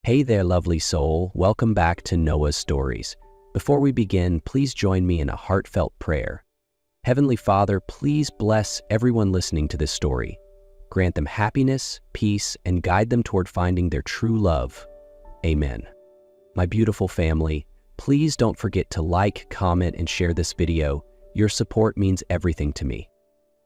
Hey there, lovely soul. Welcome back to Noah's Stories. Before we begin, please join me in a heartfelt prayer. Heavenly Father, please bless everyone listening to this story. Grant them happiness, peace, and guide them toward finding their true love. Amen. My beautiful family, please don't forget to like, comment, and share this video. Your support means everything to me.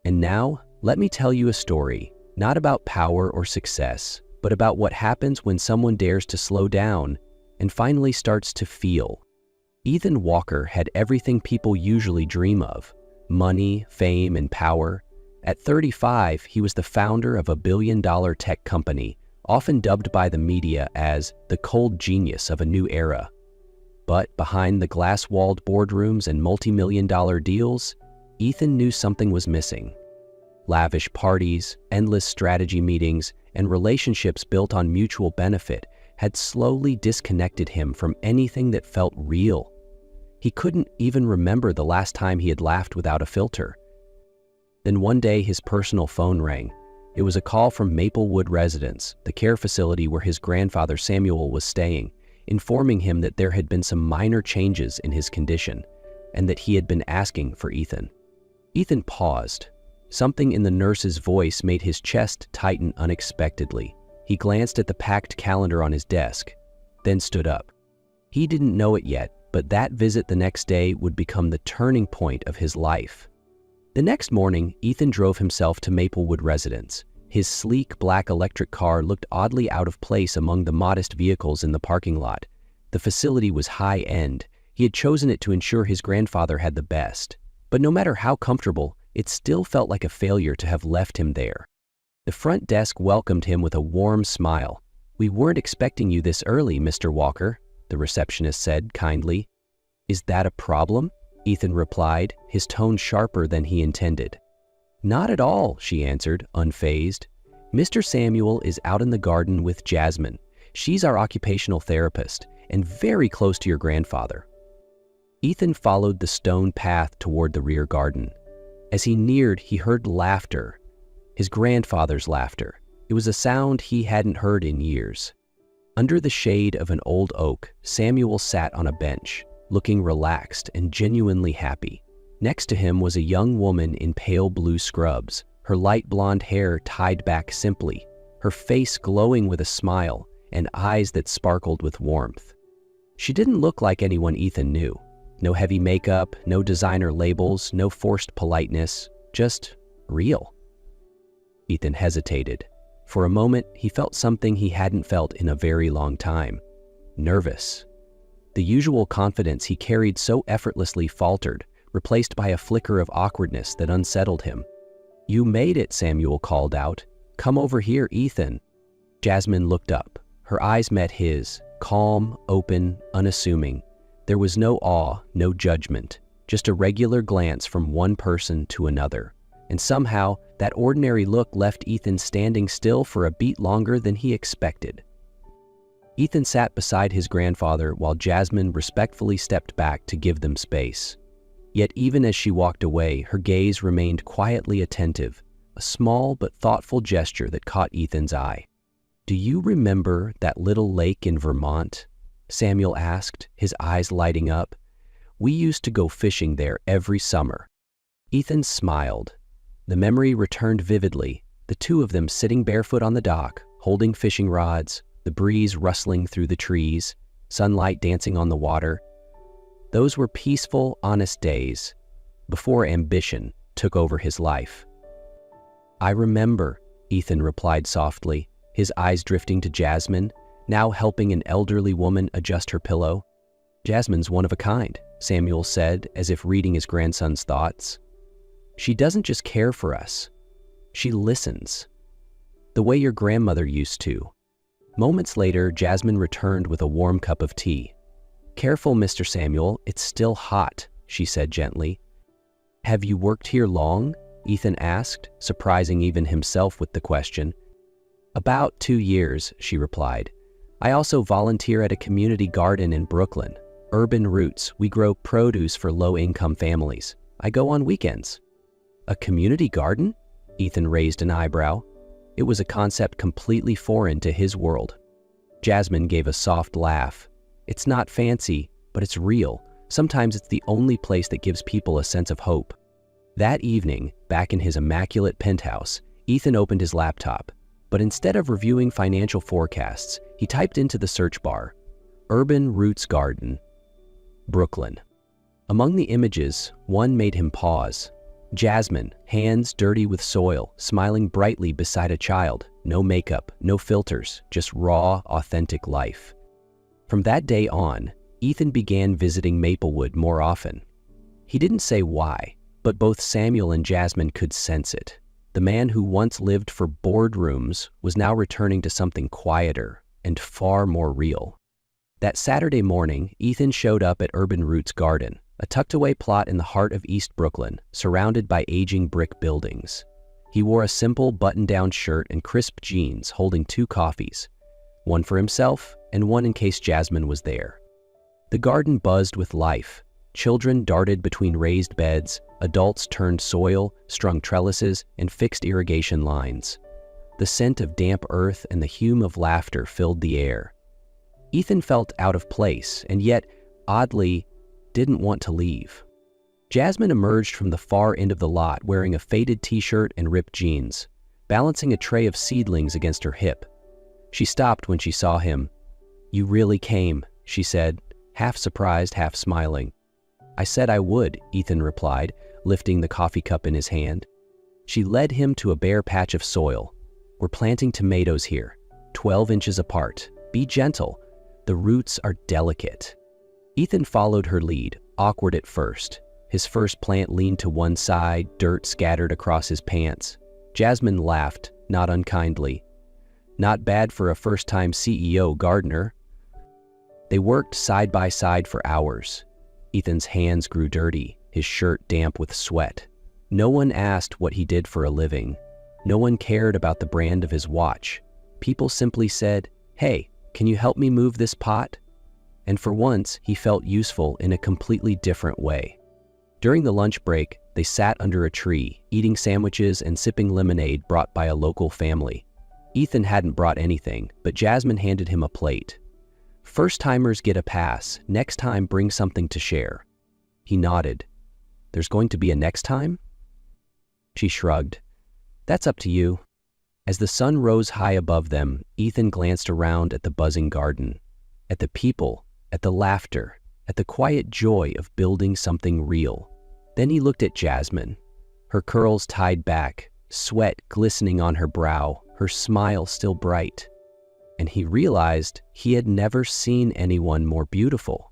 And now, let me tell you a story, not about power or success, but about what happens when someone dares to slow down and finally starts to feel. Ethan Walker had everything people usually dream of: money, fame, and power. At 35, he was the founder of a billion-dollar tech company, often dubbed by the media as the cold genius of a new era. But behind the glass-walled boardrooms and multi-million-dollar deals, Ethan knew something was missing. Lavish parties, endless strategy meetings, and relationships built on mutual benefit had slowly disconnected him from anything that felt real. He couldn't even remember the last time he had laughed without a filter. Then one day his personal phone rang. It was a call from Maplewood Residence, the care facility where his grandfather Samuel was staying, informing him that there had been some minor changes in his condition and that he had been asking for Ethan. Ethan paused. Something in the nurse's voice made his chest tighten unexpectedly. He glanced at the packed calendar on his desk, then stood up. He didn't know it yet, but that visit the next day would become the turning point of his life. The next morning, Ethan drove himself to Maplewood Residence. His sleek black electric car looked oddly out of place among the modest vehicles in the parking lot. The facility was high-end. He had chosen it to ensure his grandfather had the best. But no matter how comfortable, it still felt like a failure to have left him there. The front desk welcomed him with a warm smile. "We weren't expecting you this early, Mr. Walker," the receptionist said kindly. "Is that a problem?" Ethan replied, his tone sharper than he intended. "Not at all," she answered, unfazed. "Mr. Samuel is out in the garden with Jasmine. She's our occupational therapist and very close to your grandfather." Ethan followed the stone path toward the rear garden. As he neared, he heard laughter. His grandfather's laughter. It was a sound he hadn't heard in years. Under the shade of an old oak, Samuel sat on a bench, looking relaxed and genuinely happy. Next to him was a young woman in pale blue scrubs, her light blonde hair tied back simply, her face glowing with a smile and eyes that sparkled with warmth. She didn't look like anyone Ethan knew. No heavy makeup, no designer labels, no forced politeness, just real. Ethan hesitated. For a moment, he felt something he hadn't felt in a very long time. Nervous. The usual confidence he carried so effortlessly faltered, replaced by a flicker of awkwardness that unsettled him. "You made it," Samuel called out. "Come over here, Ethan." Jasmine looked up. Her eyes met his, calm, open, unassuming. There was no awe, no judgment, just a regular glance from one person to another. And somehow, that ordinary look left Ethan standing still for a beat longer than he expected. Ethan sat beside his grandfather while Jasmine respectfully stepped back to give them space. Yet even as she walked away, her gaze remained quietly attentive, a small but thoughtful gesture that caught Ethan's eye. "Do you remember that little lake in Vermont?" Samuel asked, his eyes lighting up. "We used to go fishing there every summer." Ethan smiled. The memory returned vividly, the two of them sitting barefoot on the dock, holding fishing rods, the breeze rustling through the trees, sunlight dancing on the water. Those were peaceful, honest days, before ambition took over his life. "I remember," Ethan replied softly, his eyes drifting to Jasmine, now helping an elderly woman adjust her pillow. "Jasmine's one of a kind," Samuel said, as if reading his grandson's thoughts. "She doesn't just care for us. She listens. The way your grandmother used to." Moments later, Jasmine returned with a warm cup of tea. "Careful, Mr. Samuel, it's still hot," she said gently. "Have you worked here long?" Ethan asked, surprising even himself with the question. "About 2 years," she replied. "I also volunteer at a community garden in Brooklyn. Urban Roots, we grow produce for low-income families. I go on weekends." "A community garden?" Ethan raised an eyebrow. It was a concept completely foreign to his world. Jasmine gave a soft laugh. It's not fancy, but it's real. Sometimes it's the only place that gives people a sense of hope. That evening, back in his immaculate penthouse, Ethan opened his laptop. But instead of reviewing financial forecasts, he typed into the search bar, Urban Roots Garden, Brooklyn. Among the images, one made him pause. Jasmine, hands dirty with soil, smiling brightly beside a child. No makeup, no filters, just raw, authentic life. From that day on, Ethan began visiting Maplewood more often. He didn't say why, but both Samuel and Jasmine could sense it. The man who once lived for boardrooms was now returning to something quieter and far more real. That Saturday morning, Ethan showed up at Urban Roots Garden, a tucked-away plot in the heart of East Brooklyn, surrounded by aging brick buildings. He wore a simple button-down shirt and crisp jeans, holding 2 coffees, one for himself and one in case Jasmine was there. The garden buzzed with life. Children darted between raised beds, adults turned soil, strung trellises, and fixed irrigation lines. The scent of damp earth and the hum of laughter filled the air. Ethan felt out of place, and yet, oddly, didn't want to leave. Jasmine emerged from the far end of the lot wearing a faded t-shirt and ripped jeans, balancing a tray of seedlings against her hip. She stopped when she saw him. "You really came," she said, half surprised, half smiling. "I said I would," Ethan replied, lifting the coffee cup in his hand. She led him to a bare patch of soil. "We're planting tomatoes here, 12 inches apart. Be gentle. The roots are delicate." Ethan followed her lead, awkward at first. His first plant leaned to one side, dirt scattered across his pants. Jasmine laughed, not unkindly. Not bad for a first-time CEO gardener. They worked side by side for hours. Ethan's hands grew dirty, his shirt damp with sweat. No one asked what he did for a living. No one cared about the brand of his watch. People simply said, "Hey, can you help me move this pot?" And for once, he felt useful in a completely different way. During the lunch break, they sat under a tree, eating sandwiches and sipping lemonade brought by a local family. Ethan hadn't brought anything, but Jasmine handed him a plate. "First-timers get a pass. Next time, bring something to share." He nodded. "There's going to be a next time?" She shrugged. "That's up to you." As the sun rose high above them, Ethan glanced around at the buzzing garden, at the people, at the laughter, at the quiet joy of building something real. Then he looked at Jasmine, her curls tied back, sweat glistening on her brow, her smile still bright. And he realized he had never seen anyone more beautiful.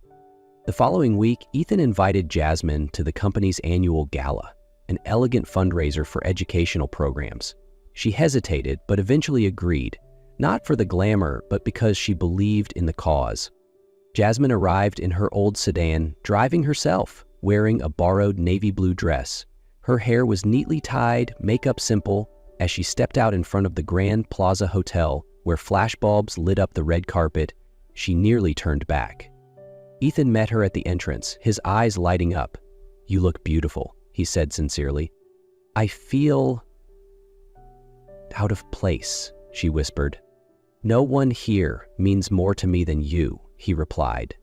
The following week, Ethan invited Jasmine to the company's annual gala, an elegant fundraiser for educational programs. She hesitated, but eventually agreed, not for the glamour, but because she believed in the cause. Jasmine arrived in her old sedan, driving herself, wearing a borrowed navy blue dress. Her hair was neatly tied, makeup simple. As she stepped out in front of the Grand Plaza Hotel, where flashbulbs lit up the red carpet, she nearly turned back. Ethan met her at the entrance, his eyes lighting up. "You look beautiful," he said sincerely. "I feel out of place," she whispered. "No one here means more to me than you," he replied.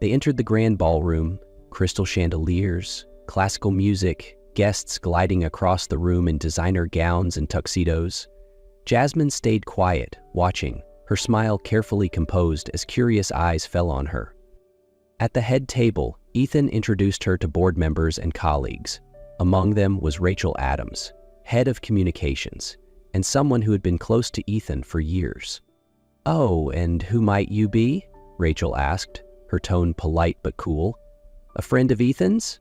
They entered the grand ballroom, crystal chandeliers, classical music, guests gliding across the room in designer gowns and tuxedos. Jasmine stayed quiet, watching, her smile carefully composed as curious eyes fell on her. At the head table, Ethan introduced her to board members and colleagues. Among them was Rachel Adams, head of communications, and someone who had been close to Ethan for years. "Oh, and who might you be?" Rachel asked, her tone polite but cool. "A friend of Ethan's?"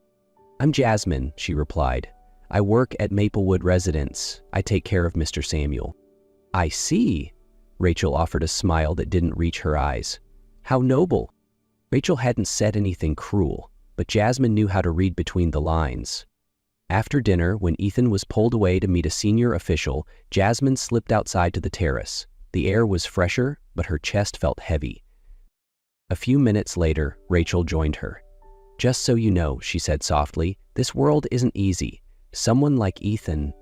"I'm Jasmine," she replied. "I work at Maplewood Residence. I take care of Mr. Samuel." "I see." Rachel offered a smile that didn't reach her eyes. "How noble." Rachel hadn't said anything cruel, but Jasmine knew how to read between the lines. After dinner, when Ethan was pulled away to meet a senior official, Jasmine slipped outside to the terrace. The air was fresher, but her chest felt heavy. A few minutes later, Rachel joined her. "Just so you know," she said softly, "this world isn't easy. Someone like Ethan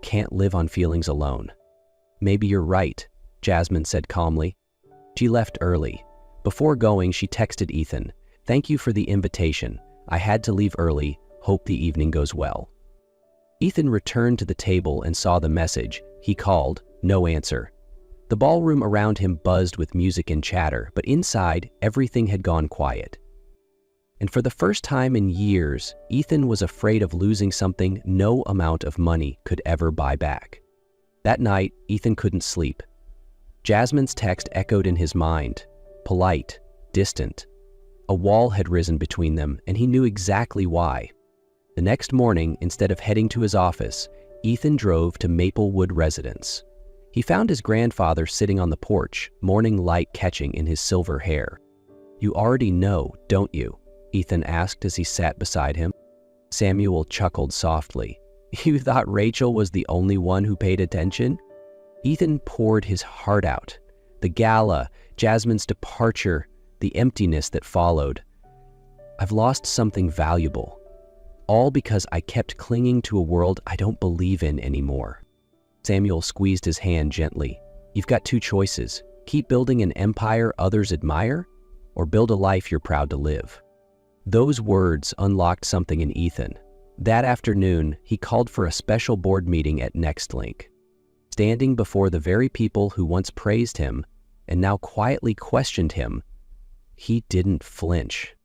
can't live on feelings alone." "Maybe you're right," Jasmine said calmly. She left early. Before going, she texted Ethan, "Thank you for the invitation. I had to leave early. Hope the evening goes well." Ethan returned to the table and saw the message. He called, no answer. The ballroom around him buzzed with music and chatter, but inside, everything had gone quiet. And for the first time in years, Ethan was afraid of losing something no amount of money could ever buy back. That night, Ethan couldn't sleep. Jasmine's text echoed in his mind, polite, distant. A wall had risen between them, and he knew exactly why. The next morning, instead of heading to his office, Ethan drove to Maplewood residence. He found his grandfather sitting on the porch, morning light catching in his silver hair. "You already know, don't you?" Ethan asked as he sat beside him. Samuel chuckled softly. "You thought Rachel was the only one who paid attention?" Ethan poured his heart out. The gala, Jasmine's departure, the emptiness that followed. "I've lost something valuable. All because I kept clinging to a world I don't believe in anymore." Samuel squeezed his hand gently. "You've got two choices. Keep building an empire others admire, or build a life you're proud to live." Those words unlocked something in Ethan. That afternoon, he called for a special board meeting at NextLink. Standing before the very people who once praised him and now quietly questioned him, he didn't flinch.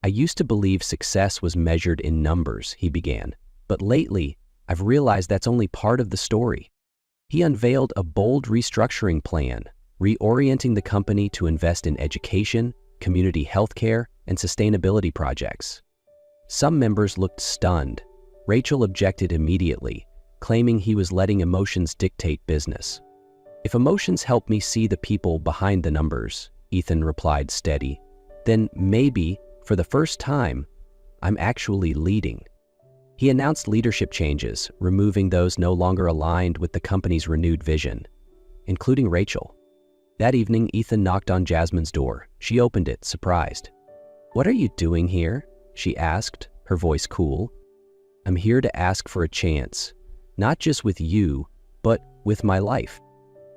"I used to believe success was measured in numbers," he began, "but lately, I've realized that's only part of the story." He unveiled a bold restructuring plan, reorienting the company to invest in education, community healthcare, and sustainability projects. Some members looked stunned. Rachel objected immediately, claiming he was letting emotions dictate business. "If emotions help me see the people behind the numbers," Ethan replied steady, "then maybe, for the first time, I'm actually leading." He announced leadership changes, removing those no longer aligned with the company's renewed vision, including Rachel. That evening, Ethan knocked on Jasmine's door. She opened it, surprised. "What are you doing here?" she asked, her voice cool. "I'm here to ask for a chance, not just with you, but with my life."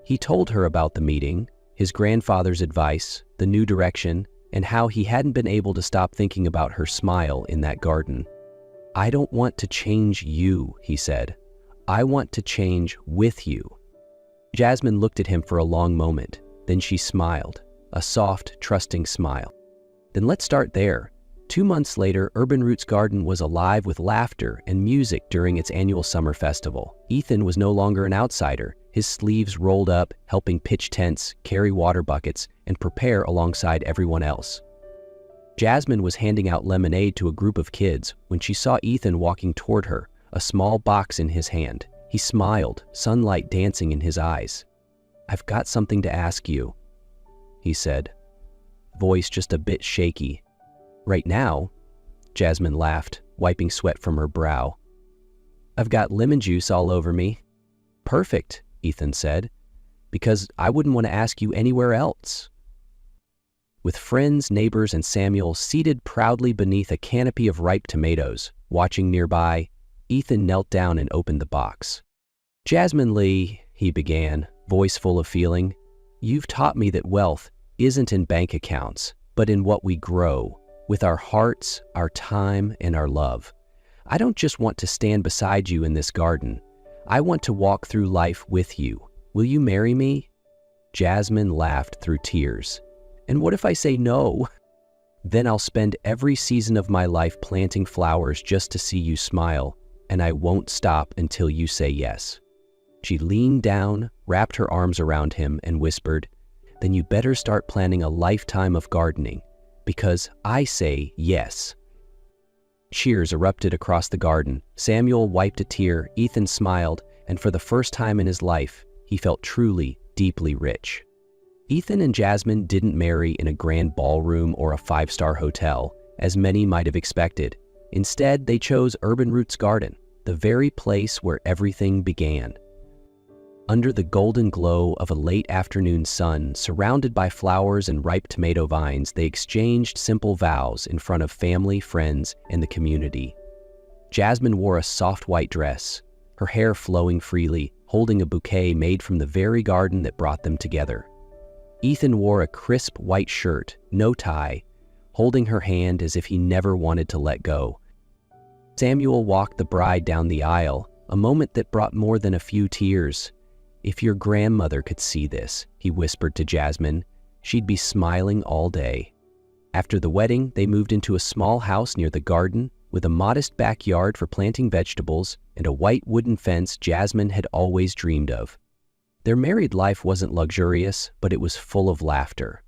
He told her about the meeting, his grandfather's advice, the new direction, and how he hadn't been able to stop thinking about her smile in that garden. "I don't want to change you," he said. "I want to change with you." Jasmine looked at him for a long moment. Then she smiled, a soft, trusting smile. "Then let's start there." 2 months later, Urban Roots Garden was alive with laughter and music during its annual summer festival. Ethan was no longer an outsider, his sleeves rolled up, helping pitch tents, carry water buckets, and prepare alongside everyone else. Jasmine was handing out lemonade to a group of kids when she saw Ethan walking toward her, a small box in his hand. He smiled, sunlight dancing in his eyes. "I've got something to ask you," he said, voice just a bit shaky. "Right now?" Jasmine laughed, wiping sweat from her brow. "I've got lemon juice all over me." "Perfect," Ethan said, "because I wouldn't want to ask you anywhere else." With friends, neighbors, and Samuel seated proudly beneath a canopy of ripe tomatoes, watching nearby, Ethan knelt down and opened the box. "Jasmine Lee," he began, voice full of feeling, "you've taught me that wealth isn't in bank accounts, but in what we grow, with our hearts, our time, and our love. I don't just want to stand beside you in this garden. I want to walk through life with you. Will you marry me?" Jasmine laughed through tears. "And what if I say no?" "Then I'll spend every season of my life planting flowers just to see you smile, and I won't stop until you say yes." She leaned down, wrapped her arms around him, and whispered, "Then you better start planning a lifetime of gardening, because I say yes." Cheers erupted across the garden. Samuel wiped a tear, Ethan smiled, and for the first time in his life, he felt truly, deeply rich. Ethan and Jasmine didn't marry in a grand ballroom or a 5-star hotel, as many might have expected. Instead, they chose Urban Roots Garden, the very place where everything began. Under the golden glow of a late afternoon sun, surrounded by flowers and ripe tomato vines, they exchanged simple vows in front of family, friends, and the community. Jasmine wore a soft white dress, her hair flowing freely, holding a bouquet made from the very garden that brought them together. Ethan wore a crisp white shirt, no tie, holding her hand as if he never wanted to let go. Samuel walked the bride down the aisle, a moment that brought more than a few tears. "If your grandmother could see this," he whispered to Jasmine, "she'd be smiling all day." After the wedding, they moved into a small house near the garden, with a modest backyard for planting vegetables and a white wooden fence Jasmine had always dreamed of. Their married life wasn't luxurious, but it was full of laughter.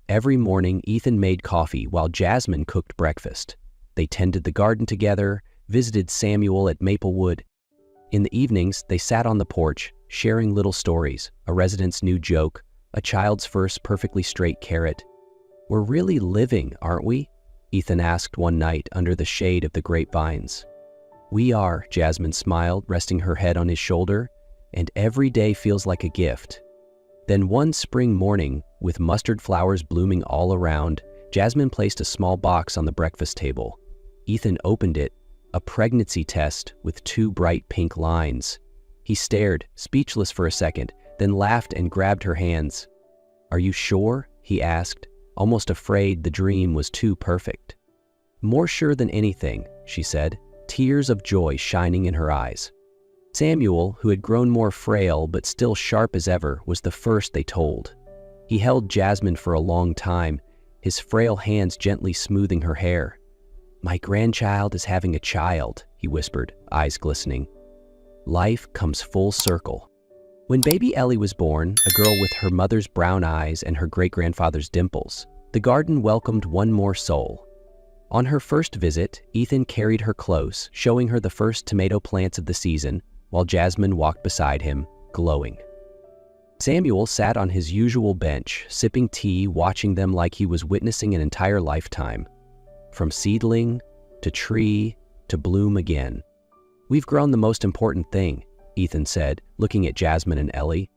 Every morning, Ethan made coffee while Jasmine cooked breakfast. They tended the garden together, visited Samuel at Maplewood. In the evenings, they sat on the porch, sharing little stories, a resident's new joke, a child's first perfectly straight carrot. "We're really living, aren't we?" Ethan asked one night under the shade of the grapevines. "We are," Jasmine smiled, resting her head on his shoulder, "and every day feels like a gift." Then one spring morning, with mustard flowers blooming all around, Jasmine placed a small box on the breakfast table. Ethan opened it, a pregnancy test with 2 bright pink lines. He stared, speechless for a second, then laughed and grabbed her hands. "Are you sure?" he asked, almost afraid the dream was too perfect. "More sure than anything," she said, tears of joy shining in her eyes. Samuel, who had grown more frail but still sharp as ever, was the first they told. He held Jasmine for a long time, his frail hands gently smoothing her hair. "My grandchild is having a child," he whispered, eyes glistening. "Life comes full circle." When baby Ellie was born, a girl with her mother's brown eyes and her great-grandfather's dimples, the garden welcomed one more soul. On her first visit, Ethan carried her close, showing her the first tomato plants of the season, while Jasmine walked beside him, glowing. Samuel sat on his usual bench, sipping tea, watching them like he was witnessing an entire lifetime. From seedling, to tree, to bloom again. "We've grown the most important thing," Ethan said, looking at Jasmine and Ellie.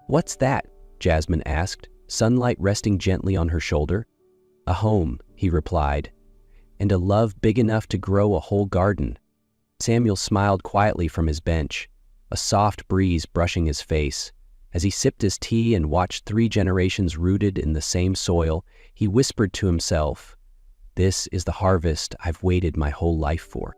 "What's that?" Jasmine asked, sunlight resting gently on her shoulder. "A home," he replied, "and a love big enough to grow a whole garden." Samuel smiled quietly from his bench, a soft breeze brushing his face. As he sipped his tea and watched 3 generations rooted in the same soil, he whispered to himself, "This is the harvest I've waited my whole life for."